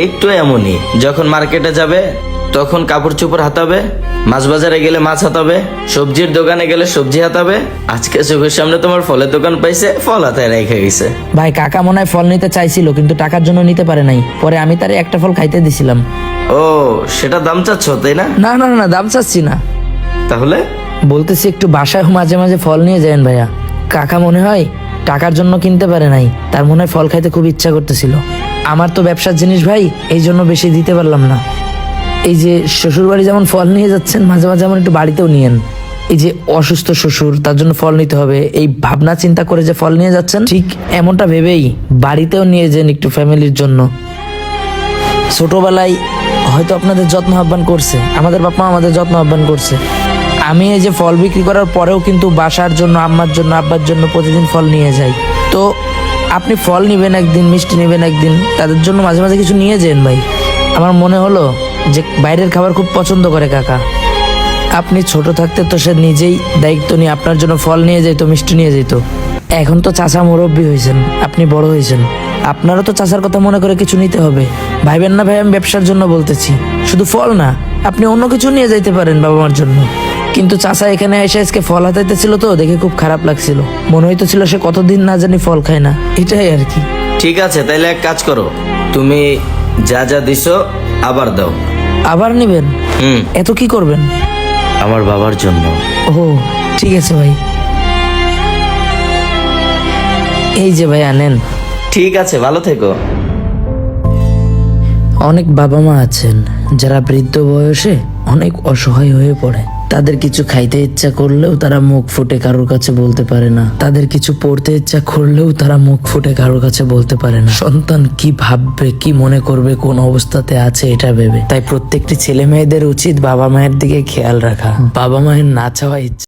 একটু এমনই, যখন মার্কেটে যাবে তখন কাপড় চোপড় হাতাবে, মাছ বাজারে গেলে মাছ হাতাবে, সবজির দোকানে গেলে সবজি হাতাবে। আজকে চোখের সামনে তোমার ফলের দোকান পাইছে, ফল হাতায় রেখে গেছে। ভাই কাকা মনে হয় ফল নিতে চাইছিল কিন্তু টাকার জন্য নিতে পারে নাই, পরে আমি তারে একটা ফল খাইতে দিছিলাম। ও, সেটা দাম চাচ্ছ তাই না? না না না, দাম চাচ্ছি না, তাহলে বলতেছি একটু বাসায় মাঝে মাঝে ফল নিয়ে যাবেন ভাইয়া। কাকা মনে হয় টাকার জন্য কিনতে পারে নাই, তার মনে হয় ফল খাইতে খুব ইচ্ছা করতেছিল। আমার তো ব্যবসার জিনিস ভাই, এই জন্য বেশি দিতে পারলাম না। এই যে শ্বশুর বাড়ি যেমন ফল নিয়ে যাচ্ছেন, মাঝে মাঝে আমার একটু বাড়িতেও নিয়েন। এই যে অসুস্থ শ্বশুর, তার জন্য ফল নিতে হবে, এই ভাবনা চিন্তা করে যে ফল নিয়ে যাচ্ছেন, ঠিক এমনটা ভেবেই বাড়িতেও নিয়ে যান একটু ফ্যামিলির জন্য। ছোটবেলায় হয়তো আপনাদের যত্ন আহ্বান করছে, আমাদের বাপ মা আমাদের যত্ন আহ্বান করছে। আমি এই যে ফল বিক্রি করার পরেও কিন্তু বাসার জন্য, আম্মার জন্য, আব্বার জন্য প্রতিদিন ফল নিয়ে যাই। তো আপনি ফল নিবেন একদিন, মিষ্টি নেবেন একদিন, তাদের জন্য মাঝে মাঝে কিছু নিয়ে যান ভাই। আমার মনে হলো যে বাইরের খাবার খুব পছন্দ করে কাকা। আপনি ছোট থাকতে তো সে নিজেই দায়িত্ব নিয়ে আপনার জন্য ফল নিয়ে যেত, মিষ্টি নিয়ে যেত। এখন তো চাচা মুরব্বী হয়েছেন, আপনি বড় হয়েছেন, আপনারও তো চাচার কথা মনে করে কিছু নিতে হবে। ভাইবেন না ভাই, আমি ব্যবসার জন্য বলতেছি, শুধু ফল না, আপনি অন্য কিছু নিয়ে যাইতে পারেন বাবা মার জন্য। কিন্তু চাচা এখানে এসে আজকে ফল হাতাইতেছিল তো দেখে খুব খারাপ লাগছিল, মনে হইতেছিল সে কতদিন না জানি ফল খায় না, এটাই আর কি। ঠিক আছে, তাইলে এক কাজ করো, তুমি যা যা দিছো আবার দাও। আবার নিবেন? এত কি করবেন? আমার বাবার জন্য। ও ঠিক আছে ভাই, এই যে ভাই আনেন। ঠিক আছে, ভালো থেকো। অনেক বাবা মা আছেন যারা বৃদ্ধ বয়সে অনেক অসহায় হয়ে পড়ে। তাদের কিছু খাইতে ইচ্ছা করলেও তারা মুখ ফুটে কারোর কাছে বলতে পারে না, তাদের কিছু পড়তে ইচ্ছা করলেও তারা মুখ ফুটে কারোর কাছে বলতে পারে না। সন্তান কি ভাববে, কি মনে করবে, কোন অবস্থাতে আছে এটা ভেবে। তাই প্রত্যেকটি ছেলে মেয়েদের উচিত বাবা মায়ের দিকে খেয়াল রাখা, বাবা মায়ের না চাওয়া ইচ্ছা